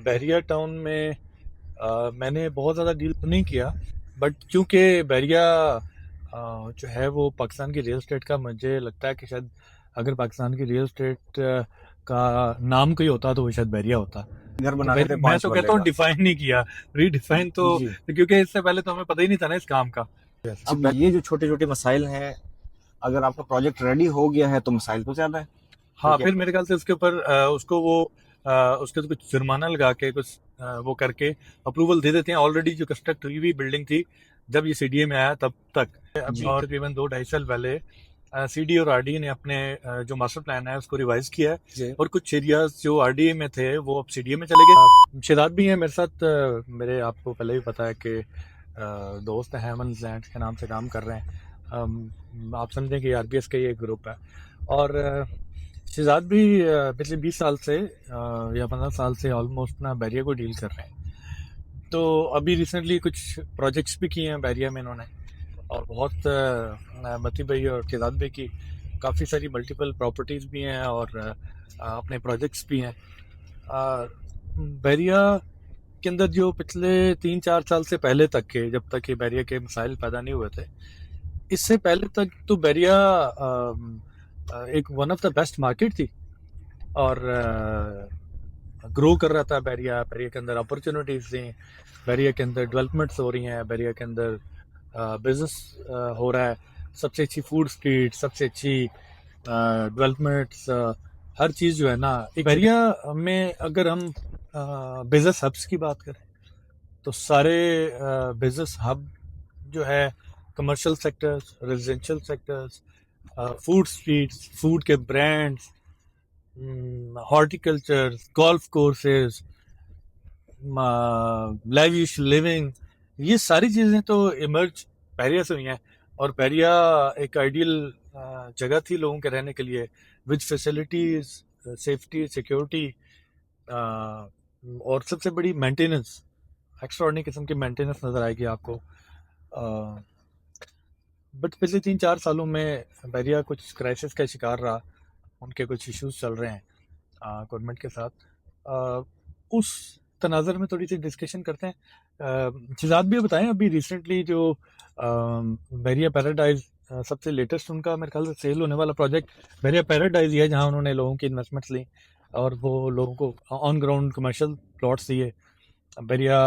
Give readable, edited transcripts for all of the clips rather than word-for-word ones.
Bairiya town में मैंने बहुत ज़्यादा डील तो नहीं किया, बट चूंकि बैरिया जो है वो पाकिस्तान की रियल एस्टेट का, मुझे लगता है कि शायद अगर पाकिस्तान की रियल एस्टेट का नाम कोई होता तो वो शायद बैरिया होता। घर तो बना रहे थे मैं पांच तो मरले कहता हूँ का। डिफाइन नहीं किया, रीडिफाइन तो, जी। क्योंकि इससे पहले तो हमें पता ही नहीं था ना इस काम का। अब ये जो छोटे छोटे मसाइल हैं, अगर आपका प्रोजेक्ट रेडी हो गया है तो मसाइल तो ज्यादा है, हाँ, क्योंकि फिर मेरे ख्याल से उसके ऊपर उसको वो उसके तो कुछ जुर्माना लगा के कुछ वो करके अप्रूवल दे देते हैं। ऑलरेडी जो कंस्ट्रक्ट हुई हुई बिल्डिंग थी जब ये सीडीए में आया तब तक, अभी जी और तकरीबन 2-2.5 साल पहले सीडी और आरडीए ने अपने जो मास्टर प्लान है उसको रिवाइज किया है, जी। और कुछ एरियाज जो आरडीए में थे वो अब सीडीए में चले गए। शिदात भी है मेरे साथ, मेरे आपको पहले भी पता है कि दोस्त हैं, हेमन लैंड के नाम से काम कर रहे हैं। आप समझें कि आरबीएस का ही एक ग्रुप है। और शहजाद भी पिछले 20 साल से या 15 साल से ऑलमोस्ट ना बैरिया को डील कर रहे हैं। तो अभी रिसेंटली कुछ प्रोजेक्ट्स भी किए हैं बैरिया में इन्होंने, और बहुत मती भाई और शहजाद भाई की काफ़ी सारी मल्टीपल प्रॉपर्टीज़ भी हैं और अपने प्रोजेक्ट्स भी हैं। बैरिया के अंदर जो पिछले 3-4 साल से पहले तक के, जब तक ये बैरिया के मसाइल पैदा नहीं हुए थे, इससे पहले तक तो बैरिया एक one of the best market थी, और ग्रो कर रहा था बैरिया। बैरिया के अंदर अपॉर्चुनिटीज थी, बैरिया के अंदर डेवलपमेंट्स हो रही हैं, बैरिया के अंदर बिजनेस हो रहा है। सबसे अच्छी फूड स्ट्रीट, सबसे अच्छी डेवलपमेंट्स, हर चीज़ जो है ना एक बैरिया में। अगर हम बिजनेस हब्स की बात करें तो सारे बिजनेस हब जो है, commercial sectors, residential sectors, food streets, food के brands, horticulture, golf courses, lavish living, ये सारी चीज़ें तो इमर्ज बैरिया से हुई हैं। और बैरिया एक आइडियल जगह थी लोगों के रहने के लिए, विद फैसिलिटीज, सेफ्टी, सिक्योरिटी, और सबसे बड़ी मेंटेनेंस। एक्स्ट्राऑर्डिनरी किस्म की मेंटेनेंस नज़र आएगी आपको। बट पिछले 3-4 सालों में बैरिया कुछ क्राइसिस का शिकार रहा, उनके कुछ इश्यूज चल रहे हैं गवर्नमेंट के साथ। उस तनाज़र में थोड़ी सी डिस्कशन करते हैं। शिजात भी बताएं, अभी रिसेंटली जो बैरिया पैराडाइज सबसे लेटेस्ट उनका मेरे ख्याल से सेल होने वाला प्रोजेक्ट बैरिया पैराडाइज ही है, जहां उन्होंने लोगों की इन्वेस्टमेंट्स ली और वो लोगों को ऑन ग्राउंड कमर्शियल प्लॉट्स दिए। बैरिया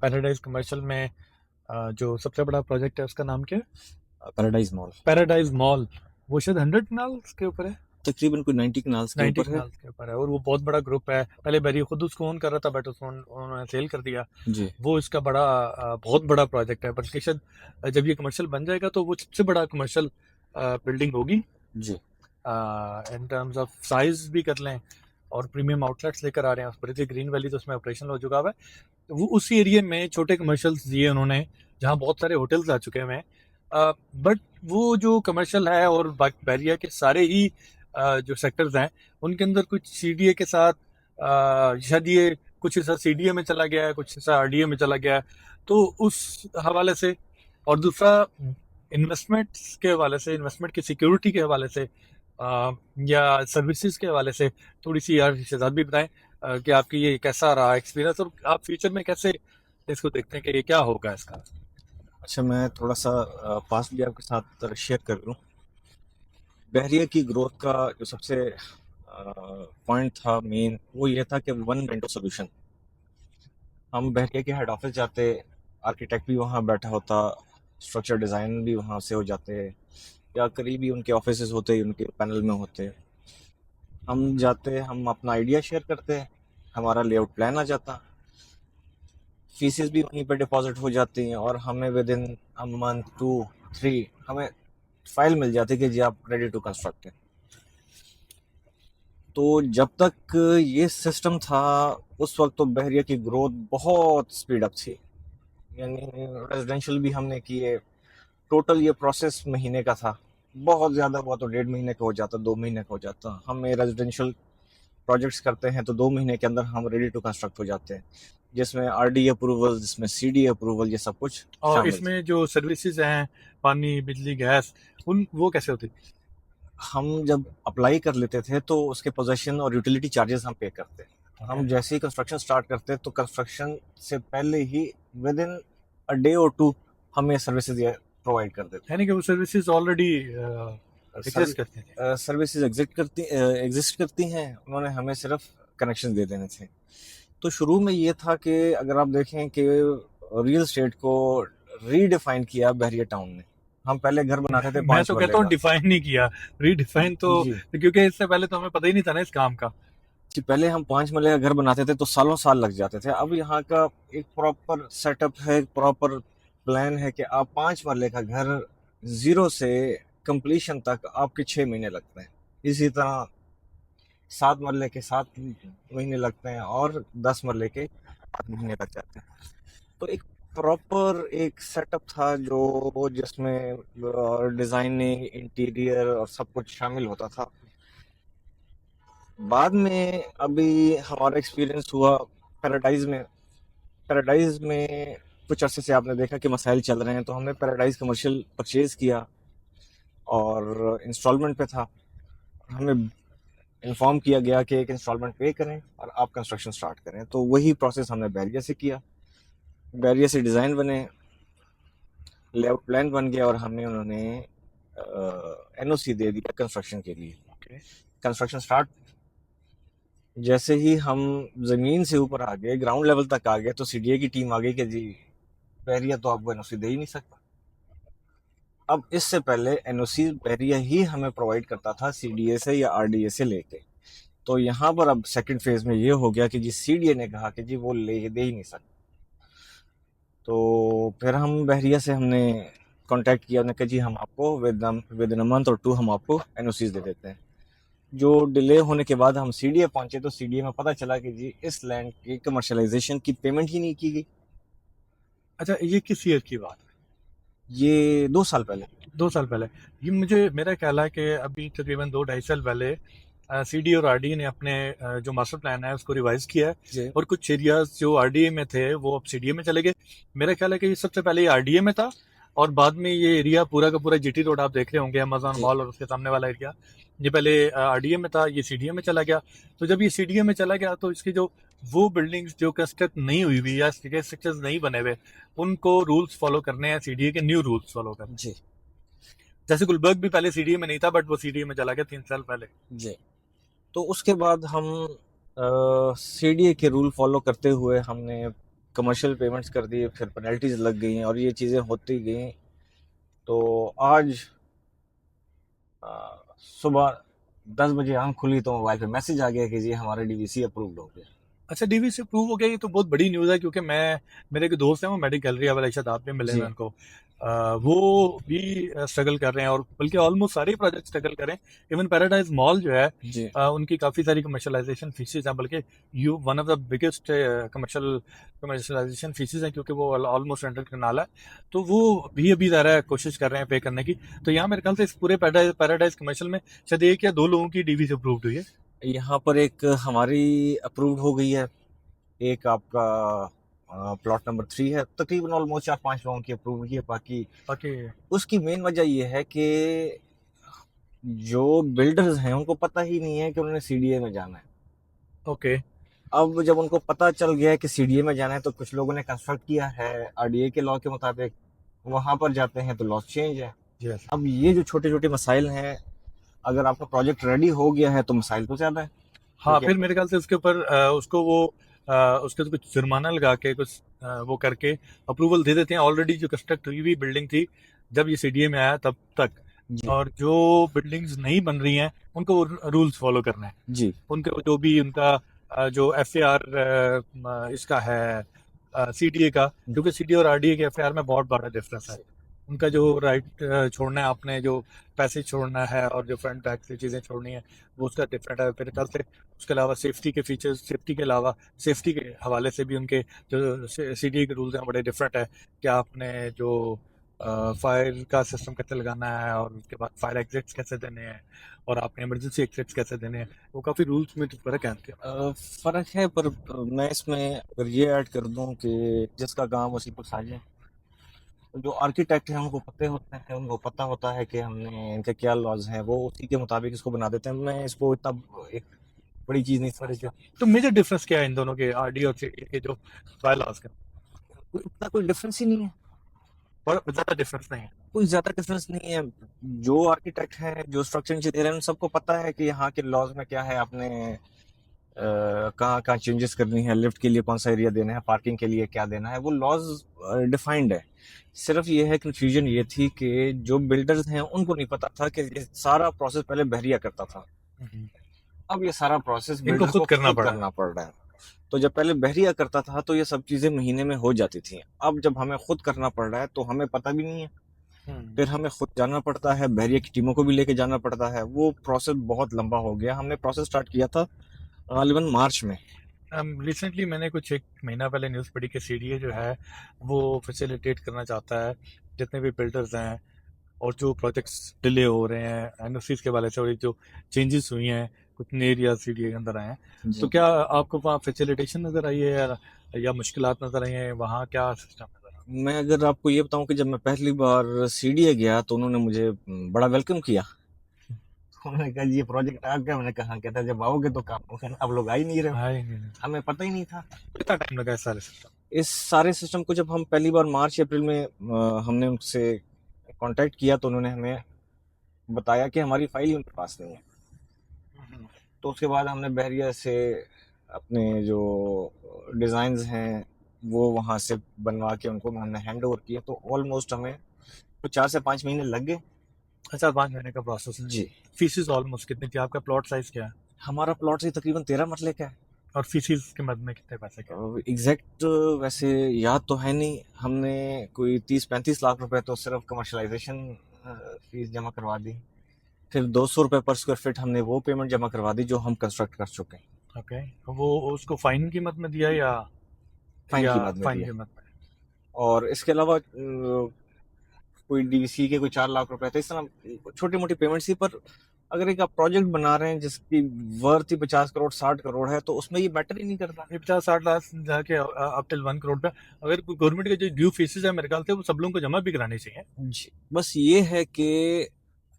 पैराडाइज कमर्शियल में जो सबसे बड़ा प्रोजेक्ट है उसका नाम क्या है? Paradise mall paradise mall. वो शायद 100 कनाल्स के ऊपर है, तकरीबन कोई 90 कनाल्स के 90 ऊपर है। कनाल के ऊपर है, और वो बहुत बड़ा ग्रुप है। पहले बैरिया खुद उसको ओन कर रहा था, बट उसको उन्होंने सेल कर दिया। जी वो इसका बड़ा बहुत बड़ा प्रोजेक्ट है, बल्कि शायद जब ये कमर्शियल बन जाएगा तो वो सबसे बड़ा कमर्शियल बिल्डिंग होगी। जी। इन टर्म्स ऑफ साइज भी कर लें, और प्रीमियम आउटलेट्स लेकर आ रहे हैं उस पर। ग्रीन वैली तो उसमें ऑपरेशन हो चुका है। तो वो उसी एरिया में छोटे कमर्शियल्स दिए उन्होंने, जहाँ बहुत सारे होटल्स आ चुके हैं। बट वो जो कमर्शियल है और बैरिया के सारे ही जो सेक्टर्स हैं उनके अंदर कुछ सीडीए के साथ शायद ये कुछ हिस्सा सीडीए में चला गया है, कुछ हिस्सा आरडीए में चला गया है। तो उस हवाले से, और दूसरा इन्वेस्टमेंट्स के हवाले से, इन्वेस्टमेंट की सिक्योरिटी के हवाले से, या सर्विसेज के हवाले से थोड़ी सी यार शहजाद भी बताएं कि आपकी ये कैसा रहा एक्सपीरियंस, और आप फ्यूचर में कैसे इसको देखते हैं कि ये क्या होगा इसका। अच्छा, मैं थोड़ा सा पास्ट भी आपके साथ शेयर कर लूँ। बहरिया की ग्रोथ का जो सबसे पॉइंट था मेन, वो ये था कि वन विंडो सोल्यूशन। हम बहरिया के हेड ऑफिस जाते, आर्किटेक्ट भी वहाँ बैठा होता, स्ट्रक्चर डिज़ाइन भी वहाँ से हो जाते, या करीबी उनके ऑफिस होते, उनके पैनल में होते। हम जाते, हम अपना आइडिया शेयर करते, हमारा लेआउट प्लान आ जाता, फीसेस भी वहीं पर डिपॉजिट हो जाती हैं, और हमें विद इन अ मंथ 2-3 हमें फाइल मिल जाती कि जी आप रेडी टू कंस्ट्रक्ट हैं। तो जब तक ये सिस्टम था उस वक्त तो बहरिया की ग्रोथ बहुत स्पीड अप थी, यानी रेजिडेंशियल भी हमने किए। टोटल ये प्रोसेस महीने का था, बहुत ज़्यादा हुआ तो 1.5 महीने का हो जाता, 2 महीने का हो जाता। हम रेजिडेंशियल प्रोजेक्ट्स करते हैं तो 2 महीने के अंदर हम रेडी टू कंस्ट्रक्ट हो जाते हैं, जिसमें आरडी अप्रूवल, जिसमें सीडी अप्रूवल, ये सब कुछ और शामिल थे। इसमें जो सर्विसेज हैं, पानी, बिजली, गैस, उन वो कैसे होती? हम जब अप्लाई कर लेते थे तो उसके पोजेशन और यूटिलिटी चार्जेस हम पे करते हैं। हम जैसे ही कंस्ट्रक्शन स्टार्ट करते हैं तो कंस्ट्रक्शन से पहले ही विद इन अ डे और टू हमें सर्विसेज प्रोवाइड कर देते यानी कि वो सर्विसेज ऑलरेडी हैं। एग्जिस्ट करती हैं। सर्विसेज एग्जिस्ट करती हैं, उन्होंने हमें सिर्फ कनेक्शन दे देने थे। तो शुरू में ये था कि अगर आप देखें कि रियल एस्टेट को रीडिफाइन किया बहरिया टाउन ने। हम पहले घर बनाते थे मैं 5 तो मरले कहता हूँ का। डिफाइन नहीं किया, रीडिफाइन तो, जी क्योंकि इससे पहले तो हमें पता ही नहीं था ना इस काम का। जी, पहले हम 5 मरले का घर बनाते थे तो सालों साल लग जाते थे। अब यहाँ का एक प्रॉपर सेटअप है, एक प्रॉपर प्लान है कि आप 5 मरले का घर ज़ीरो से कंप्लीशन तक आपके 6 महीने लगते हैं। इसी तरह 7 मरले के 7 महीने लगते हैं और 10 मरले के 8 महीने लग जाते हैं। तो एक प्रॉपर एक सेटअप था जो जिसमें डिजाइनिंग, इंटीरियर और सब कुछ शामिल होता था। बाद में अभी हमारा एक्सपीरियंस हुआ पैराडाइज में। पैराडाइज में कुछ अरसे से आपने देखा कि मसाइल चल रहे हैं, तो हमने पैराडाइज कमर्शियल परचेज किया और इंस्टॉलमेंट पे था। हमें इन्फॉर्म किया गया कि एक इंस्टॉलमेंट पे करें और आप कंस्ट्रक्शन स्टार्ट करें। तो वही प्रोसेस हमने बैरिया से किया। बैरिया से डिज़ाइन बने, लेआउट प्लान बन गया और हमें उन्होंने एनओसी दे दिया कंस्ट्रक्शन के लिए। ओके। कंस्ट्रक्शन स्टार्ट जैसे ही हम ज़मीन से ऊपर आ गए, ग्राउंड लेवल तक आ गए, तो सीडीए की टीम आ गई कि जी बैरिया तो आपको एनओसी दे ही नहीं सकता। अब इससे पहले एनओसी बैरिया ही हमें प्रोवाइड करता था सीडीए से या आरडीए से लेके। तो यहाँ पर अब सेकंड फेज में ये हो गया कि जी सीडीए ने कहा कि जी वो ले दे ही नहीं सकता। तो फिर हम बहरिया से हमने कांटेक्ट किया, उन्होंने कहा जी हम आपको विद इन अ मंथ और 2 हम आपको एनओसीज दे देते हैं। जो डिले होने के बाद हम सीडीए पहुंचे तो सीडीए में पता चला कि जी इस लैंड की कमर्शलाइजेशन की पेमेंट ही नहीं की गई। अच्छा, ये किस ईयर की बात है? ये 2 साल पहले। 2 साल पहले। ये मुझे मेरा ख्याल है कि अभी तकरीबन 2-2.5 साल पहले सीडी और आरडीए ने अपने जो मास्टर प्लान है उसको रिवाइज किया है, जी और कुछ एरियाज जो आरडीए में थे वो अब सीडीए में चले गए। मेरा ख्याल है कि ये सबसे पहले ये आरडीए में था, और बाद में ये एरिया पूरा का पूरा जीटी रोड आप देख रहे होंगे, अमेजोन जी मॉल और उसके सामने वाला एरिया, ये पहले आरडीए में था, ये सीडीए में चला गया। तो जब ये सीडीए में चला गया तो इसकी जो वो बिल्डिंग्स जो कंस्ट्रक्ट नहीं हुई हुई या स्ट्रक्चर्स नहीं बने हुए, उनको रूल्स फॉलो करने हैं, सीडीए के न्यू रूल्स फॉलो करने। जी जैसे गुलबर्ग भी पहले सीडीए में नहीं था, बट वो सीडीए में चला गया 3 साल पहले। जी। तो उसके बाद हम सीडीए के रूल फॉलो करते हुए हमने कमर्शियल पेमेंट्स कर दिए, फिर पेनल्टीज लग गई और ये चीज़ें होती गई। तो आज सुबह 10 बजे आंख खुली तो मोबाइल पे मैसेज आ गया कि जी हमारा डीवीसी अप्रूव्ड हो गया। अच्छा, डीवीसी अप्रूव हो गया, ये तो बहुत बड़ी न्यूज़ है, क्योंकि मैं, मेरे एक दोस्त हैं वो मेडिक गैलरी वाले, शायद आप भी मिले जी हैं उनको। वो भी स्ट्रगल कर रहे हैं, और बल्कि ऑलमोस्ट सारे प्रोजेक्ट स्ट्रगल कर रहे हैं। इवन पैराडाइज मॉल जो है, जी उनकी काफ़ी सारी कमर्शलाइजेशन फीसेज हैं, बल्कि you one of the biggest commercialisation faeces हैं, क्योंकि वो ऑलमोस्ट अंडर कनाल है। तो वो भी अभी ज़रा कोशिश कर रहे हैं पे करने की। तो यहाँ मेरे ख्याल से इस पूरे पैराडाइज कमर्शियल में शायद 1 या 2 लोगों की डीवीसी अप्रूव्ड हुई है। यहाँ पर एक हमारी अप्रूव्ड हो गई है, एक आपका प्लॉट नंबर 3 है, तकरीबन ऑलमोस्ट 4-5 लोगों की अप्रूव हुई है। बाकी बाकी उसकी मेन वजह ये है कि जो बिल्डर्स हैं उनको पता ही नहीं है कि उन्होंने सीडीए में जाना है। ओके। अब जब उनको पता चल गया है कि सीडीए में जाना है तो कुछ लोगों ने कंस्ट्रक्ट किया है आरडीए के लॉ के मुताबिक, वहां पर जाते हैं तो लॉ चेंज है। यस। अब ये जो छोटे छोटे मसाइल हैं, अगर आपका प्रोजेक्ट रेडी हो गया है तो मसाइल तो ज्यादा है। हाँ, ठीक है। फिर मेरे ख्याल से उसके ऊपर उसको वो उसके तो कुछ जुर्माना लगा के कुछ वो करके अप्रूवल दे देते हैं। ऑलरेडी जो कंस्ट्रक्ट हुई हुई बिल्डिंग थी जब ये सीडीए में आया तब तक, जी और जो बिल्डिंग्स नहीं बन रही हैं उनको रूल्स फॉलो करना है। जी उनके जो भी उनका जो एफएआर इसका है सीडीए का, क्योंकि सीडीए और आरडीए के एफएआर में बहुत बड़ा डिफरेंस है। उनका जो राइट छोड़ना है, आपने जो पैसे छोड़ना है और जो फ्रंट बैक से चीज़ें छोड़नी है, वो उसका डिफरेंट है मेरे ख्याल से। उसके अलावा सेफ्टी के फीचर्स, सेफ्टी के अलावा सेफ्टी के हवाले से भी उनके जो सीडीए के रूल्स हैं बड़े डिफरेंट है, कि आपने जो फायर का सिस्टम कैसे लगाना है, और उसके बाद फायर एग्जिट्स कैसे देने हैं, और आपने इमरजेंसी एग्जिट्स कैसे देने हैं, वो काफ़ी रूल्स में फ़र्क है उनके। फर्क है, पर मैं इसमें अगर ये ऐड कर दूं कि जिसका काम उसी पर साझे। तो जो आर्किटेक्ट हैं उनको पते होते हैं, उनको पता होता है कि हमने इनके क्या लॉज हैं, वो उसी के मुताबिक इसको बना देते हैं। मैं इसको इतना एक बड़ी चीज नहीं बड़ी समझता। चीज। तो मेजर डिफरेंस क्या है इन दोनों के, आरडी और सीडी के जो बाय लॉज के? इतना कोई डिफरेंस ही नहीं है, और ज्यादा डिफरेंस नहीं है। कोई ज्यादा डिफरेंस नहीं है। जो आर्किटेक्ट हैं, जो स्ट्रक्चर इंजीनियर हैं, उन सबको पता है कि यहाँ के लॉज में क्या है, आपने कहाँ कहाँ चेंजेस करनी है, लिफ्ट के लिए कौन सा एरिया देना है, पार्किंग के लिए क्या देना है, वो लॉज डिफाइंड है। सिर्फ ये है, कंफ्यूजन ये थी कि जो बिल्डर्स हैं उनको नहीं पता था कि ये सारा प्रोसेस पहले बहरिया करता था। अब ये सारा प्रोसेस इनको बिल्डर को खुद करना खुद पड़ा है। करना पड़ रहा है। तो जब पहले बहरिया करता था तो ये सब चीजें महीने में हो जाती थी। अब जब हमें खुद करना पड़ रहा है तो हमें पता भी नहीं है, फिर हमें खुद जाना पड़ता है, बहरिया की टीमों को भी लेके जाना पड़ता है। वो प्रोसेस बहुत लंबा हो गया। हमने प्रोसेस स्टार्ट किया था गालिबन मार्च में। रिसेंटली मैंने कुछ एक महीना पहले न्यूज़ पढ़ी कि सीडीए जो है वो फैसिलिटेट करना चाहता है जितने भी बिल्डर्स हैं और जो प्रोजेक्ट्स डिले हो रहे हैं एनओसीज के वाले से, और जो चेंजेस हुई हैं कुछ नए एरिया सीडीए के अंदर आए हैं, तो जी, क्या आपको वहाँ फैसिलिटेशन नज़र आई है या मुश्किलात नज़र आई हैं? वहाँ क्या सिस्टम नज़र आ मैं अगर आपको ये बताऊं कि जब मैं पहली बार सीडीए गया तो उन्होंने मुझे बड़ा वेलकम किया। उन्होंने कहा जी ये प्रोजेक्ट आ गया। मैंने कहा हाँ। कहता जब आओगे तो काम होगा, अब लोग आ ही नहीं रहे हो। रहा है? नहीं, हमें पता ही नहीं था कितना टाइम लगा है सारे सिस्टम? इस सारे सिस्टम को। जब हम पहली बार मार्च अप्रैल में हमने उनसे कांटेक्ट किया तो उन्होंने हमें बताया कि हमारी फाइल ही उनके पास नहीं है। तो उसके बाद हमने बहरिया से अपने जो डिज़ाइंस हैं वो वहाँ से बनवा के उनको हमने हैंड ओवर किया। तो ऑलमोस्ट हमें तो 4 से 5 महीने लग गए। अच्छा, 5 महीने का प्रोसेस है। जी, फीसिस ऑलमोस्ट कितनी थी? आपका प्लॉट साइज क्या है? हमारा प्लॉट से तकरीबन 13 मरले का है। और फीसिस के मद में कितने पैसे के? एग्जैक्ट वैसे याद तो है नहीं। हमने कोई 30-35 लाख रुपए तो सिर्फ कमर्शलाइजेशन फीस जमा करवा दी। फिर 200 रुपये पर स्क्वायर फीट हमने वो पेमेंट जमा करवा दी जो हम कंस्ट्रक्ट कर चुके हैं। ओके, वो उसको फाइन कीमत में दिया फाइन या की बात में फाइन दिया। कीमत में? और इसके अलावा कोई डीवीसी के कोई 4 लाख रुपए थे। इस तरह छोटी मोटी पेमेंट्स थी। पर अगर एक आप प्रोजेक्ट बना रहे हैं जिसकी वर्थ ही 50 करोड़ 60 करोड़ है तो उसमें ये मैटर ही नहीं करता। ये 50-60 लाख जाके अप टिल 1 करोड़ पे, अगर गवर्नमेंट के जो ड्यू फीसेज है मेरे ख्याल से वो सब लोगों को जमा भी करानी चाहिए। जी, बस ये है कि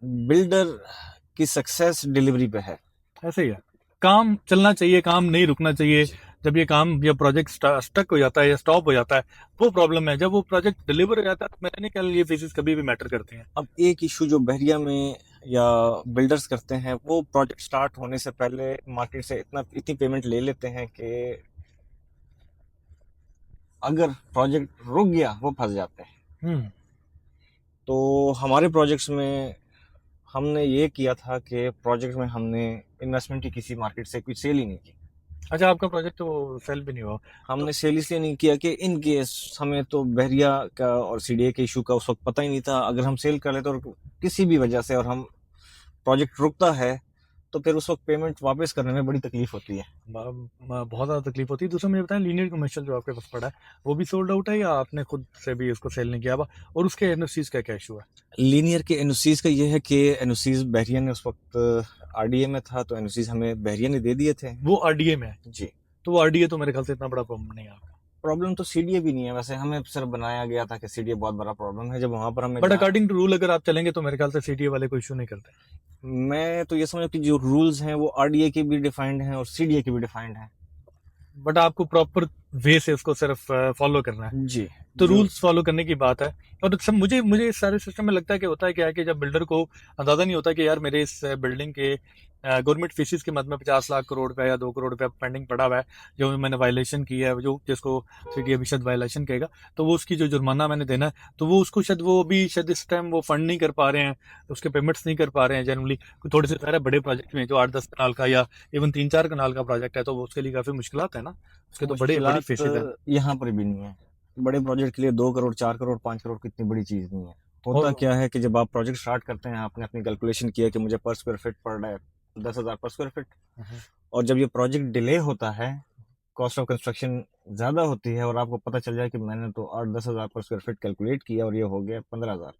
बिल्डर की सक्सेस डिलीवरी पे है। ऐसे ही है, काम चलना चाहिए, काम नहीं रुकना चाहिए। जी। जब ये काम या प्रोजेक्ट स्टक हो जाता है या स्टॉप हो जाता है वो प्रॉब्लम है। जब वो प्रोजेक्ट डिलीवर हो जाता है तो मैंने नहीं ख्याल ये फीसेज कभी भी मैटर करते हैं। अब एक इशू जो बहरिया में या बिल्डर्स करते हैं, वो प्रोजेक्ट स्टार्ट होने से पहले मार्केट से इतनी पेमेंट ले लेते हैं कि अगर प्रोजेक्ट रुक गया वो फंस जाते हैं। हम्म। तो हमारे प्रोजेक्ट्स में हमने ये किया था कि प्रोजेक्ट में हमने इन्वेस्टमेंट की किसी मार्केट से कोई सेल ही नहीं की। अच्छा, आपका प्रोजेक्ट तो सेल भी नहीं हुआ? हमने तो सेल इसलिए नहीं किया कि इन केस हमें तो बहरिया का और सीडीए के इशू का उस वक्त पता ही नहीं था। अगर हम सेल कर लेते और किसी भी वजह से और हम प्रोजेक्ट रुकता है तो फिर उस वक्त पेमेंट वापस करने में बड़ी तकलीफ होती है। बहुत ज़्यादा तकलीफ होती है। दूसरा मुझे बताएं, लीनियर कमर्शियल जो आपके पास पड़ा है वो भी सोल्ड आउट है या आपने खुद से भी इसको सेल नहीं किया हुआ? और उसके एनओसीज का क्या इशू है? लीनियर के एनओसीज का ये है कि एनओसीज बहरिया ने उस वक्त आरडीए में था तो एनओसीज हमें बहरिया ने दे दिए थे। वो आरडीए में है? जी। तो वो आरडीए तो मेरे ख्याल से इतना बड़ा प्रॉब्लम नहीं है आपका। प्रॉब्लम तो सीडीए भी नहीं है वैसे। हमें सिर्फ बनाया गया था कि सीडीए बहुत बड़ा प्रॉब्लम है। जब वहां पर हमें बट अकॉर्डिंग टू रूल अगर आप चलेंगे तो मेरे ख्याल से सीडीए वाले कोई इशू नहीं करते। मैं तो ये समझ कि जो रूल्स हैं वो आरडीए के भी डिफाइंड हैं और सीडीए के भी डिफाइंड हैं। बट आपको प्रॉपर वे से उसको सिर्फ फॉलो करना है। जी। तो जो रूल्स फॉलो करने की बात है। और सब मुझे मुझे इस सारे सिस्टम में लगता है कि होता है क्या है कि जब बिल्डर को अंदाजा नहीं होता कि यार मेरे इस बिल्डिंग के गवर्नमेंट फीसिस के मद में 50 लाख करोड़ रुपया या 2 करोड़ रुपया पेंडिंग पड़ा हुआ है, जो मैंने वायलेशन की है, जो जिसको सिटी अभिषद वायलेशन कहेगा, तो वो उसकी जो जुर्माना मैंने देना है तो वो उसको शायद वो भी शायद इस टाइम वो फंड नहीं कर पा रहे हैं, उसके पेमेंट्स नहीं कर पा रहे हैं जनरली। थोड़े से सारे बड़े प्रोजेक्ट में जो 8-10 कनाल का या इवन 3-4 कनाल का प्रोजेक्ट है तो वो उसके लिए काफी मुश्किलात है ना, उसके तो बड़ी मुश्किलात फीसिस है। यहाँ पर भी नहीं है। बड़े प्रोजेक्ट के लिए 2 करोड़ 4 करोड़ 5 करोड़ की इतनी बड़ी चीज नहीं है। होता और क्या है कि जब आप प्रोजेक्ट स्टार्ट करते हैं, आपने अपनी कैलकुलेशन किया कि मुझे पर स्क्वायर फीट पड़ रहा है 10,000 पर स्क्वायर फीट। और जब ये प्रोजेक्ट डिले होता है, कॉस्ट ऑफ कंस्ट्रक्शन ज्यादा होती है और आपको पता चल जाए कि मैंने तो 8-10 हज़ार पर स्क्वायर फीट कैलकुलेट किया और ये हो गया 15,000।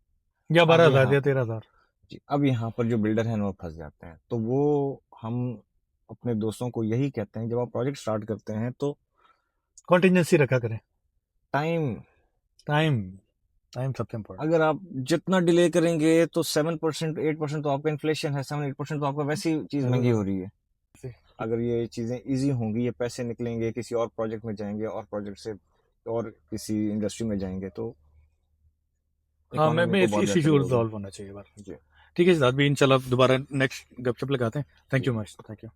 या अब 12,000 यहाँ या पर 13,000। जी, अब यहाँ पर जो बिल्डर हैं वो फंस जाते हैं। तो वो हम अपने दोस्तों को यही कहते हैं, जब आप प्रोजेक्ट स्टार्ट करते हैं तो कॉन्टिजेंसी रखा करें। टाइम टाइम टाइम सबसे इम्पोर्टेंट। अगर आप जितना डिले करेंगे तो 7% 8% तो आपका इन्फ्लेशन है। 7-8% तो आपका वैसी चीज महंगी हो रही है। अगर ये चीज़ें ईज़ी होंगी, ये पैसे निकलेंगे, किसी और प्रोजेक्ट में जाएँगे और प्रोजेक्ट से और किसी इंडस्ट्री में जाएँगे तो हाँ, मैं इकोनॉमी को बहुत इस बेहतर इशू को होगा। रिजॉल्व होना चाहिए बात। जी। ठीक है सिद्धार्थ भी, इंशाल्लाह दोबारा नेक्स्ट गपशप लगाते हैं। Thank ji. You much, thank you.